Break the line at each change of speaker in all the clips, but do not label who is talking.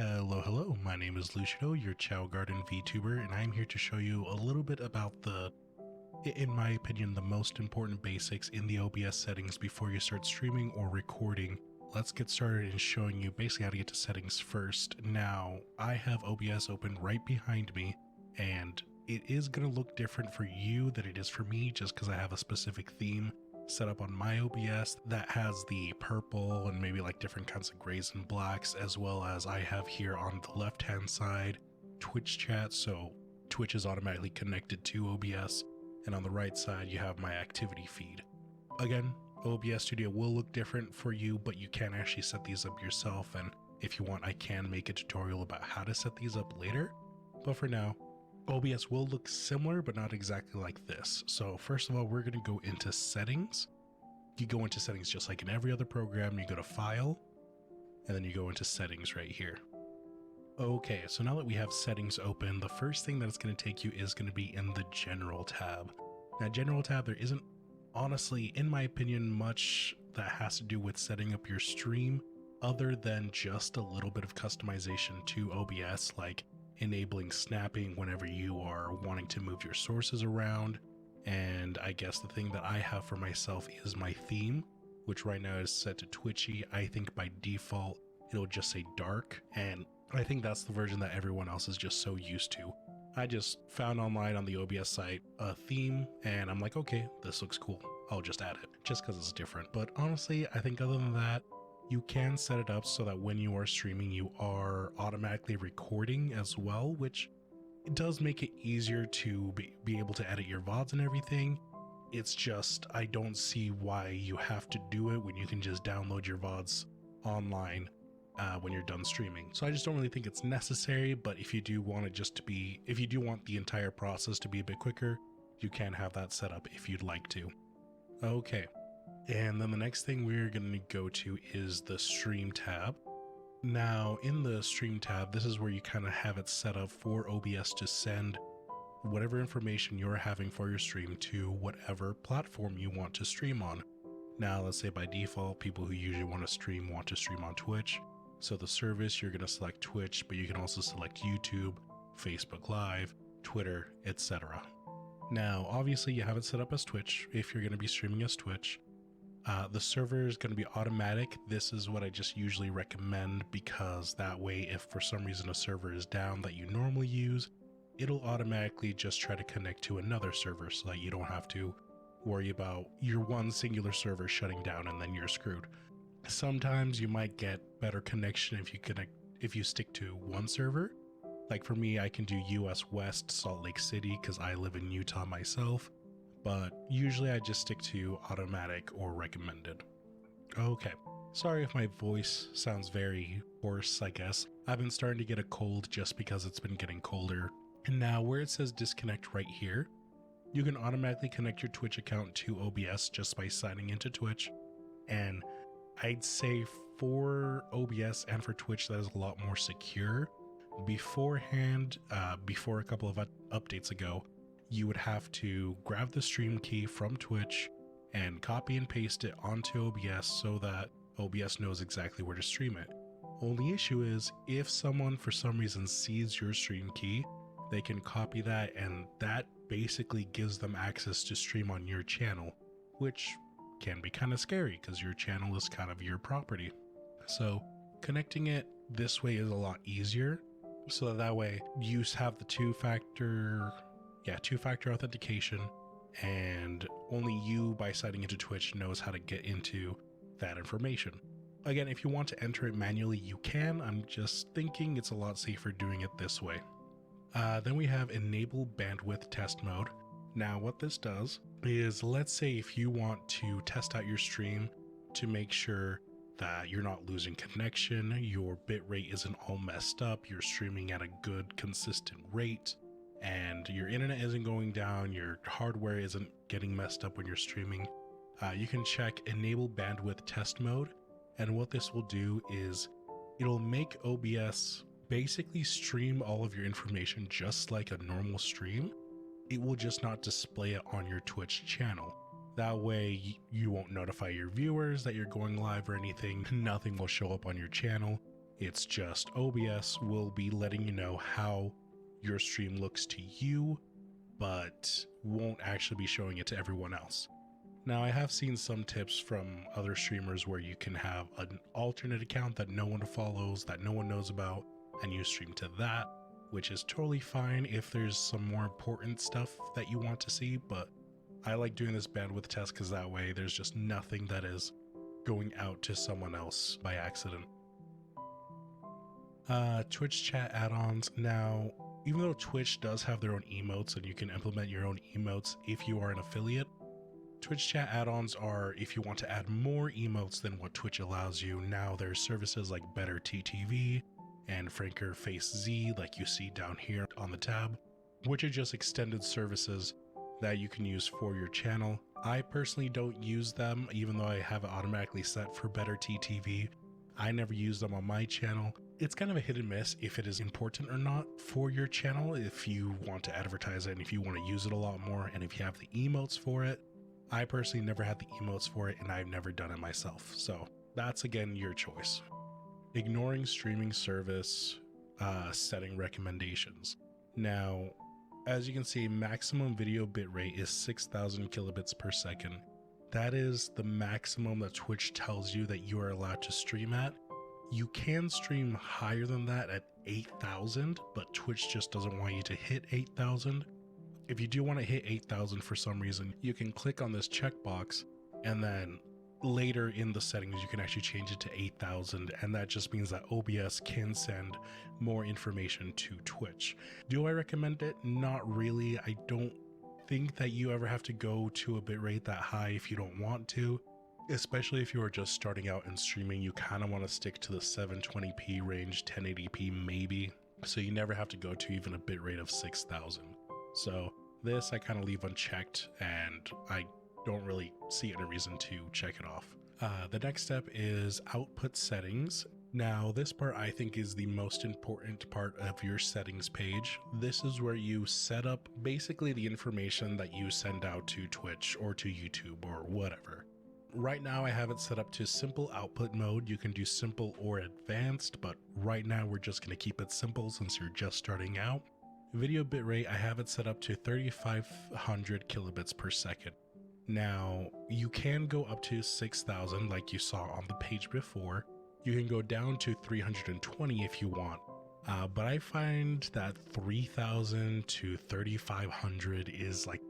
Hello, my name is Lushido, your Chow Garden Vtuber, and I'm here to show you a little bit about in my opinion, the most important basics in the OBS settings before you start streaming or recording. Let's get started in showing you basically how to get to settings first. Now, I have OBS open right behind me, and it is going to look different for you than it is for me just because I have a specific theme set up on my OBS that has the purple and maybe like different kinds of grays and blacks, as well as I have here on the left hand side Twitch chat, so Twitch is automatically connected to OBS, and on the right side you have my activity feed. Again, OBS Studio will look different for you, but you can actually set these up yourself, and if you want I can make a tutorial about how to set these up later, but for now OBS will look similar, but not exactly like this. So first of all, we're going to go into settings. You go into settings just like in every other program. You go to file, and then you go into settings right here. Okay, so now that we have settings open, the first thing that it's going to take you is going to be in the general tab. Now, general tab, there isn't honestly, in my opinion, much that has to do with setting up your stream other than just a little bit of customization to OBS, like enabling snapping whenever you are wanting to move your sources around. And I guess the thing that I have for myself is my theme, which right now is set to Twitchy. I think by default it'll just say dark, and I think that's the version that everyone else is just so used to. I just found online on the OBS site a theme and I'm like, okay, this looks cool, I'll just add it just because it's different. But honestly, I think other than that, you can set it up so that when you are streaming, you are automatically recording as well, which it does make it easier to be able to edit your VODs and everything. It's just, I don't see why you have to do it when you can just download your VODs online when you're done streaming. So I just don't really think it's necessary, but if you do want it just to be, if you do want the entire process to be a bit quicker, you can have that set up if you'd like to. Okay. And then the next thing we're going to go to is the stream tab. Now in the stream tab, this is where you kind of have it set up for OBS to send whatever information you're having for your stream to whatever platform you want to stream on. Now let's say by default, people who usually want to stream on Twitch. So the service, you're going to select Twitch, but you can also select YouTube, Facebook Live, Twitter, etc. Now obviously you have it set up as Twitch if you're going to be streaming as Twitch. The server is going to be automatic. This is what I just usually recommend, because that way if for some reason a server is down that you normally use, it'll automatically just try to connect to another server so that you don't have to worry about your one singular server shutting down and then you're screwed. Sometimes you might get better connection if you stick to one server. Like for me, I can do US West, Salt Lake City, because I live in Utah myself. But usually I just stick to automatic or recommended. Okay, sorry if my voice sounds very hoarse, I guess. I've been starting to get a cold just because it's been getting colder. And now where it says disconnect right here, you can automatically connect your Twitch account to OBS just by signing into Twitch. And I'd say for OBS and for Twitch, that is a lot more secure. Beforehand, before a couple of updates ago, you would have to grab the stream key from Twitch and copy and paste it onto OBS so that OBS knows exactly where to stream it. Only issue is if someone for some reason sees your stream key, they can copy that, and that basically gives them access to stream on your channel, which can be kind of scary because your channel is kind of your property. So connecting it this way is a lot easier, so that way you have the two-factor authentication, and only you by signing into Twitch knows how to get into that information. Again, if you want to enter it manually, you can. I'm just thinking it's a lot safer doing it this way. Then we have enable bandwidth test mode. Now what this does is, let's say if you want to test out your stream to make sure that you're not losing connection, your bitrate isn't all messed up, you're streaming at a good consistent rate, and your internet isn't going down, your hardware isn't getting messed up when you're streaming, you can check enable bandwidth test mode. And what this will do is it'll make OBS basically stream all of your information just like a normal stream. It will just not display it on your Twitch channel. That way you won't notify your viewers that you're going live or anything. Nothing will show up on your channel. It's just OBS will be letting you know how your stream looks to you, but won't actually be showing it to everyone else. Now, I have seen some tips from other streamers where you can have an alternate account that no one follows, that no one knows about, and you stream to that, which is totally fine if there's some more important stuff that you want to see, but I like doing this bandwidth test because that way there's just nothing that is going out to someone else by accident. Twitch chat add-ons. Now, even though Twitch does have their own emotes and you can implement your own emotes if you are an affiliate, Twitch chat add-ons are if you want to add more emotes than what Twitch allows you. Now there's services like Better TTV and Franker Face Z, like you see down here on the tab, which are just extended services that you can use for your channel. I personally don't use them, even though I have it automatically set for Better TTV. I never use them on my channel. It's kind of a hit and miss if it is important or not for your channel, if you want to advertise it and if you want to use it a lot more and if you have the emotes for it. I personally never had the emotes for it and I've never done it myself. So that's again your choice. Ignoring streaming service setting recommendations. Now, as you can see, maximum video bitrate is 6,000 kilobits per second. That is the maximum that Twitch tells you that you are allowed to stream at. You can stream higher than that at 8,000, but Twitch just doesn't want you to hit 8,000. If you do want to hit 8,000 for some reason, you can click on this checkbox and then later in the settings you can actually change it to 8,000, and that just means that OBS can send more information to Twitch. Do I recommend it? Not really. I don't think that you ever have to go to a bitrate that high if you don't want to, especially if you are just starting out in streaming. You kind of want to stick to the 720p range, 1080p maybe, so you never have to go to even a bitrate of 6,000. So this I kind of leave unchecked, and I don't really see any reason to check it off. The next step is output settings. Now, this part I think is the most important part of your settings page. This is where you set up basically the information that you send out to Twitch or to YouTube or whatever. Right now I have it set up to simple output mode. You can do simple or advanced, but right now we're just going to keep it simple since you're just starting out. Video bitrate, I have it set up to 3,500 kilobits per second. Now, you can go up to 6,000 like you saw on the page before. You can go down to 320 if you want, but I find that 3,000 to 3,500 is like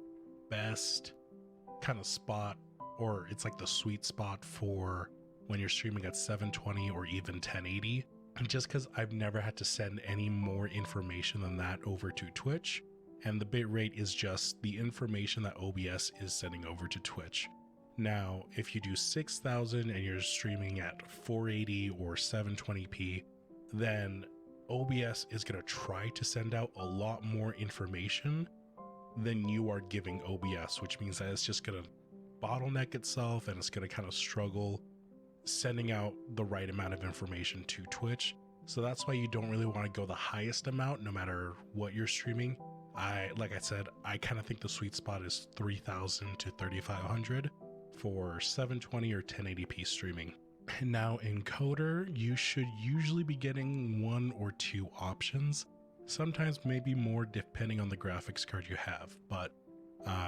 best kind of spot, or it's like the sweet spot for when you're streaming at 720 or even 1080. Just because I've never had to send any more information than that over to Twitch, and the bitrate is just the information that OBS is sending over to Twitch. Now, if you do 6,000 and you're streaming at 480 or 720p, then OBS is going to try to send out a lot more information than you are giving OBS, which means that it's just going to bottleneck itself and it's going to kind of struggle sending out the right amount of information to Twitch. So that's why you don't really want to go the highest amount no matter what you're streaming. Like I said, I kind of think the sweet spot is 3,000 to 3,500 for 720 or 1080p streaming. Now, encoder, you should usually be getting 1 or 2 options, sometimes maybe more depending on the graphics card you have, but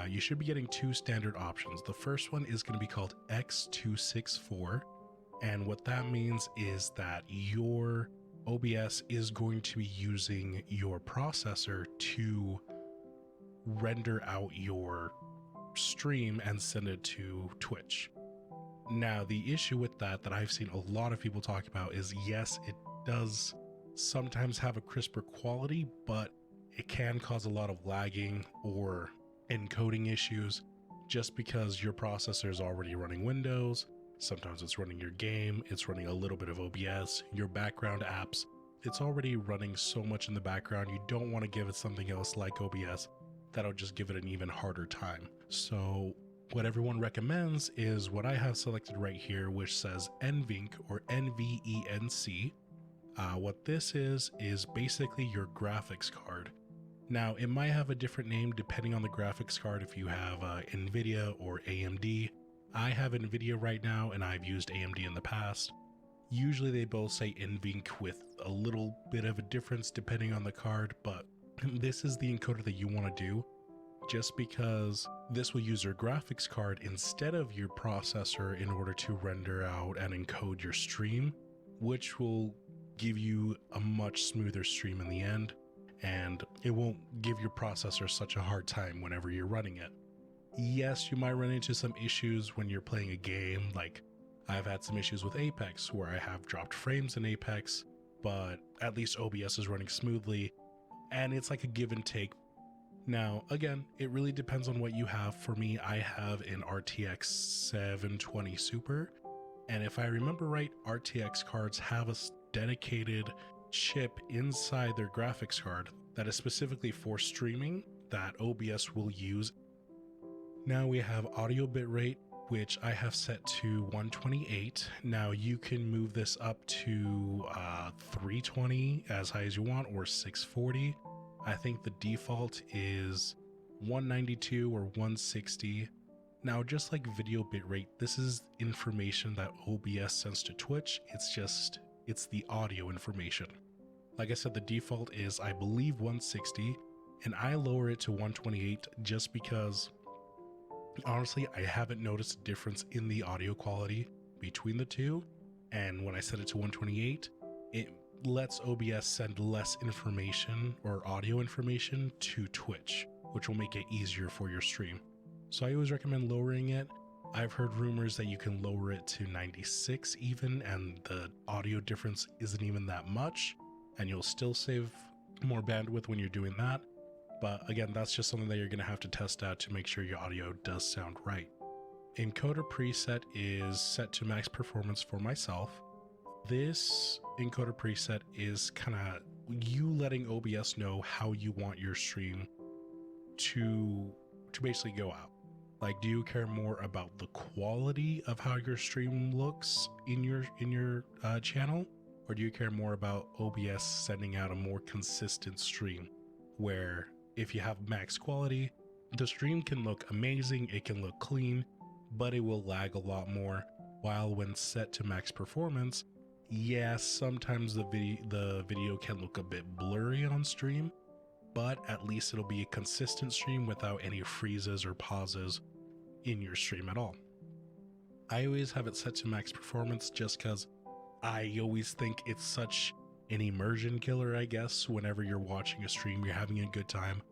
you should be getting 2 standard options. The first one is going to be called X264, and what that means is that your OBS is going to be using your processor to render out your stream and send it to Twitch. Now, the issue with that I've seen a lot of people talk about is, yes, it does sometimes have a crisper quality, but it can cause a lot of lagging or encoding issues just because your processor is already running Windows. Sometimes it's running your game, it's running a little bit of OBS, your background apps. It's already running so much in the background, you don't want to give it something else like OBS that'll just give it an even harder time. So what everyone recommends is what I have selected right here, which says NVENC or NVENC. What this is basically your graphics card. Now, it might have a different name depending on the graphics card if you have NVIDIA or AMD. I have NVIDIA right now and I've used AMD in the past. Usually they both say NVENC with a little bit of a difference depending on the card, but this is the encoder that you want to do, just because this will use your graphics card instead of your processor in order to render out and encode your stream, which will give you a much smoother stream in the end, and it won't give your processor such a hard time whenever you're running it. Yes, you might run into some issues when you're playing a game, like I've had some issues with Apex where I have dropped frames in Apex, but at least OBS is running smoothly, and it's like a give and take. Now, again, it really depends on what you have. For me, I have an RTX 720 Super, and if I remember right, RTX cards have a dedicated chip inside their graphics card that is specifically for streaming that OBS will use. Now we have audio bitrate, which I have set to 128. Now you can move this up to 320 as high as you want, or 640. I think the default is 192 or 160. Now, just like video bitrate, this is information that OBS sends to Twitch. It's the audio information. Like I said, the default is, I believe, 160, and I lower it to 128 just because, honestly, I haven't noticed a difference in the audio quality between the two. And when I set it to 128, it lets OBS send less information or audio information to Twitch, which will make it easier for your stream. So I always recommend lowering it. I've heard rumors that you can lower it to 96 even, and the audio difference isn't even that much, and you'll still save more bandwidth when you're doing that. But again, that's just something that you're going to have to test out to make sure your audio does sound right. Encoder preset is set to max performance for myself. This encoder preset is kind of you letting OBS know how you want your stream to basically go out. Like, do you care more about the quality of how your stream looks in your channel, or do you care more about OBS sending out a more consistent stream, where if you have max quality, the stream can look amazing, it can look clean, but it will lag a lot more, while when set to max performance, yes, sometimes the video can look a bit blurry on stream, but at least it'll be a consistent stream without any freezes or pauses in your stream at all. I always have it set to max performance just because I always think it's such an immersion killer, I guess. Whenever you're watching a stream, you're having a good time,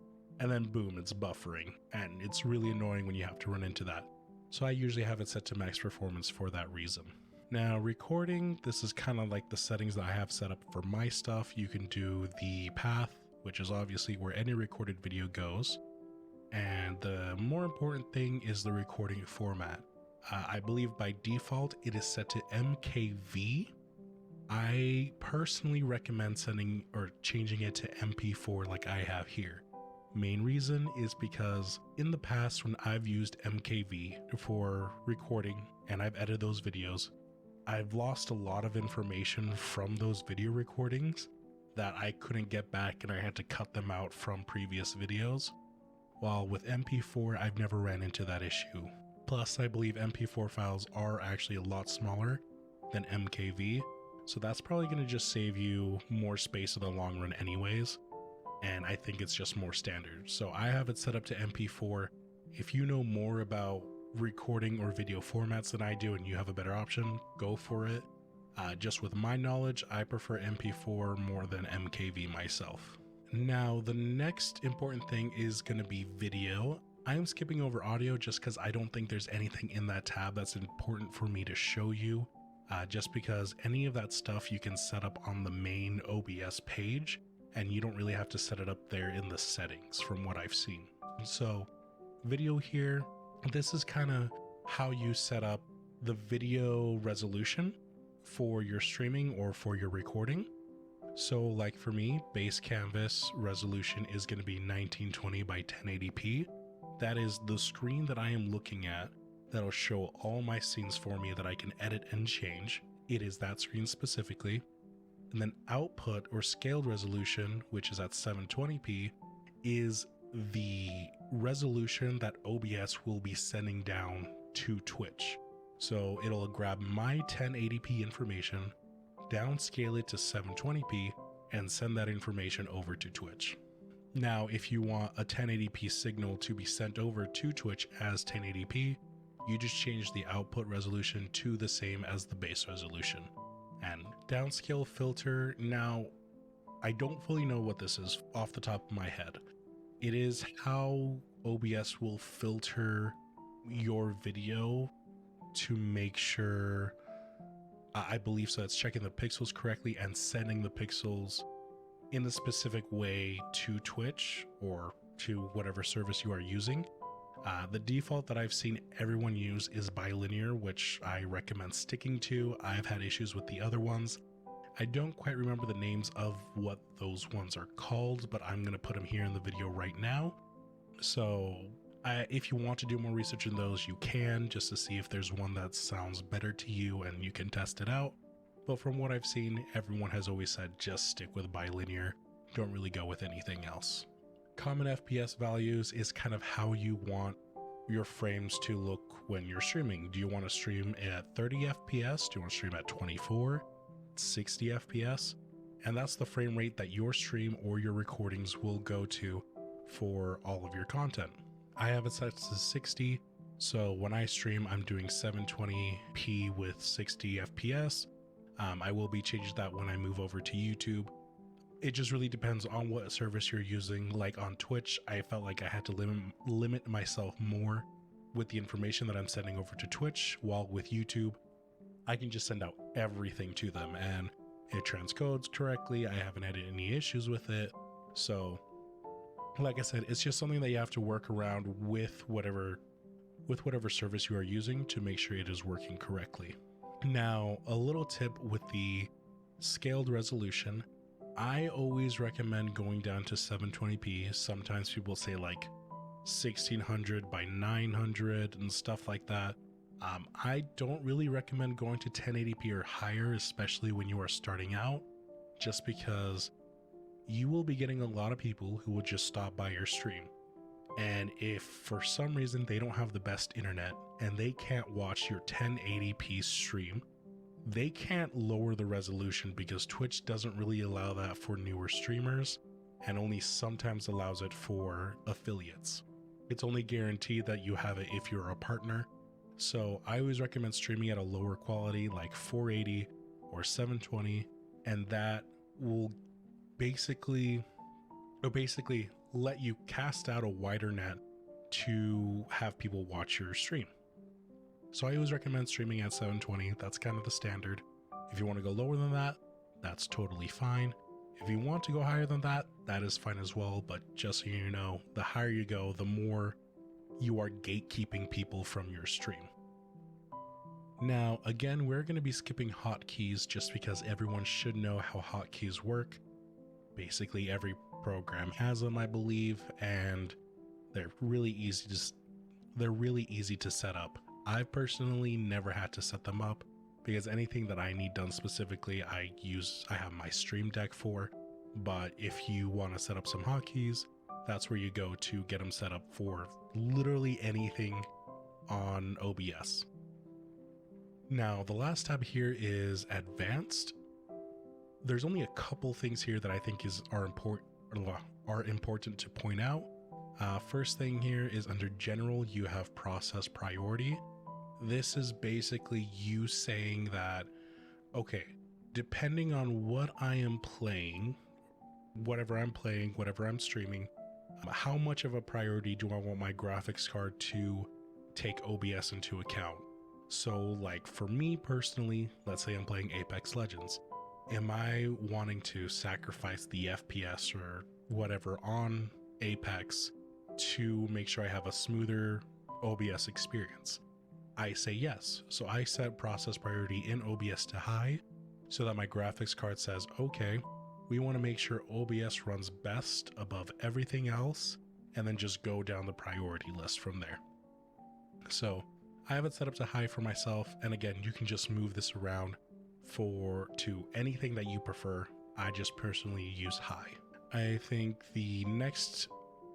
and then boom, it's buffering, and it's really annoying when you have to run into that. So I usually have it set to max performance for that reason. Now, recording, this is kind of like the settings that I have set up for my stuff. You can do the path, which is obviously where any recorded video goes. And the more important thing is the recording format. I believe by default, it is set to MKV. I personally recommend sending or changing it to MP4 like I have here. Main reason is because in the past, when I've used MKV for recording and I've edited those videos, I've lost a lot of information from those video recordings that I couldn't get back, and I had to cut them out from previous videos. While with MP4, I've never ran into that issue. Plus, I believe MP4 files are actually a lot smaller than MKV, so that's probably going to just save you more space in the long run anyways, and I think it's just more standard. So I have it set up to MP4. If you know more about recording or video formats than I do and you have a better option, go for it. Just with my knowledge, I prefer MP4 more than MKV myself. Now, the next important thing is going to be video. I'm skipping over audio just because I don't think there's anything in that tab that's important for me to show you, just because any of that stuff you can set up on the main OBS page, and you don't really have to set it up there in the settings from what I've seen. So video here, this is kind of how you set up the video resolution for your streaming or for your recording. So like for me, base canvas resolution is going to be 1920 by 1080p. That is the screen that I am looking at that'll show all my scenes for me that I can edit and change. It is that screen specifically. And then output or scaled resolution, which is at 720p, is the resolution that OBS will be sending down to Twitch. So it'll grab my 1080p information, downscale it to 720p, and send that information over to Twitch. Now, if you want a 1080p signal to be sent over to Twitch as 1080p, you just change the output resolution to the same as the base resolution. And downscale filter, now, I don't fully know what this is off the top of my head. It is how OBS will filter your video to make sure, I believe so, it's checking the pixels correctly and sending the pixels in a specific way to Twitch or to whatever service you are using. The default that I've seen everyone use is bilinear, which I recommend sticking to. I've had issues with the other ones. I don't quite remember the names of what those ones are called, but I'm going to put them here in the video right now. So if you want to do more research in those, you can, just to see if there's one that sounds better to you and you can test it out. But from what I've seen, everyone has always said just stick with bilinear. Don't really go with anything else. Common FPS values is kind of how you want your frames to look when you're streaming. Do you want to stream at 30 FPS? Do you want to stream at 24, 60 FPS? And that's the frame rate that your stream or your recordings will go to for all of your content. I have it set to 60, so when I stream, I'm doing 720p with 60 FPS. I will be changing that when I move over to YouTube. It just really depends on what service you're using. Like on Twitch, I felt like I had to limit myself more with the information that I'm sending over to Twitch, while with YouTube, I can just send out everything to them and it transcodes correctly. I haven't had any issues with it. So like I said, it's just something that you have to work around with whatever service you are using to make sure it is working correctly. Now, a little tip with the scaled resolution, I always recommend going down to 720p. Sometimes people say like 1600 by 900 and stuff like that. I don't really recommend going to 1080p or higher, especially when you are starting out, just because you will be getting a lot of people who will just stop by your stream. And if for some reason they don't have the best internet and they can't watch your 1080p stream, they can't lower the resolution because Twitch doesn't really allow that for newer streamers and only sometimes allows it for affiliates. It's only guaranteed that you have it if you're a partner. So I always recommend streaming at a lower quality like 480 or 720, and that will basically let you cast out a wider net to have people watch your stream. So I always recommend streaming at 720. That's kind of the standard. If you want to go lower than that, that's totally fine. If you want to go higher than that, that is fine as well. But just so you know, the higher you go, the more you are gatekeeping people from your stream. Now, again, we're going to be skipping hotkeys just because everyone should know how hotkeys work. Basically, every program has them, I believe, and they're really easy to set up. I've personally never had to set them up because anything that I need done specifically, I have my Stream Deck for. But if you want to set up some hotkeys, that's where you go to get them set up for literally anything on OBS. Now, the last tab here is Advanced. There's only a couple things here that I think are important to point out. First thing here is under General, you have Process Priority. This is basically you saying that, okay, depending on what I am playing, whatever I'm streaming, how much of a priority do I want my graphics card to take OBS into account? So like for me personally, let's say I'm playing Apex Legends. Am I wanting to sacrifice the FPS or whatever on Apex to make sure I have a smoother OBS experience? I say yes. So I set process priority in OBS to high so that my graphics card says, okay, we want to make sure OBS runs best above everything else, and then just go down the priority list from there. So I have it set up to high for myself. And again, you can just move this around to anything that you prefer. I just personally use high. I think the next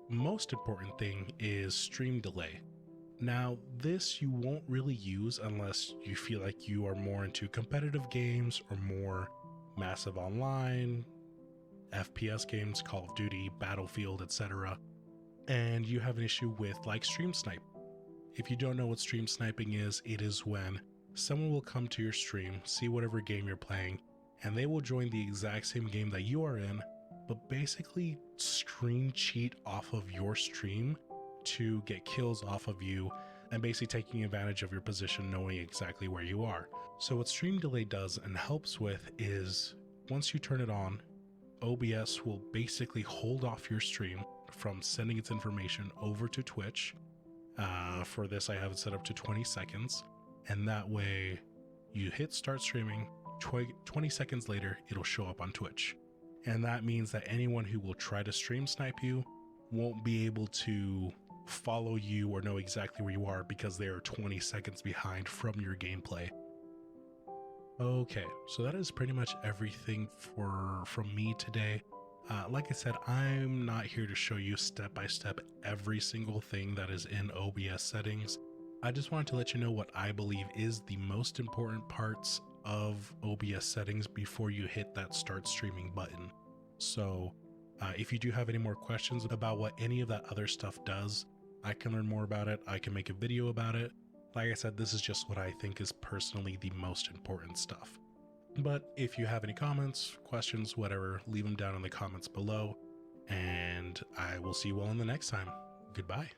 most important thing is stream delay. Now, this you won't really use unless you feel like you are more into competitive games or more Massive Online, FPS games, Call of Duty, Battlefield, etc. And you have an issue with like stream snipe. If you don't know what stream sniping is, it is when someone will come to your stream, see whatever game you're playing, and they will join the exact same game that you are in, but basically stream cheat off of your stream to get kills off of you and basically taking advantage of your position, knowing exactly where you are. So what stream delay does and helps with is once you turn it on, OBS will basically hold off your stream from sending its information over to Twitch. For this, I have it set up to 20 seconds, and that way you hit start streaming, 20 seconds later, it'll show up on Twitch. And that means that anyone who will try to stream snipe you won't be able to follow you or know exactly where you are because they are 20 seconds behind from your gameplay. Okay, so that is pretty much everything from me today. Like I said, I'm not here to show you step by step every single thing that is in OBS settings. I just wanted to let you know what I believe is the most important parts of OBS settings before you hit that start streaming button. So if you do have any more questions about what any of that other stuff does, I can learn more about it. I can make a video about it. Like I said, this is just what I think is personally the most important stuff. But if you have any comments, questions, whatever, leave them down in the comments below, and I will see you all in the next time. Goodbye.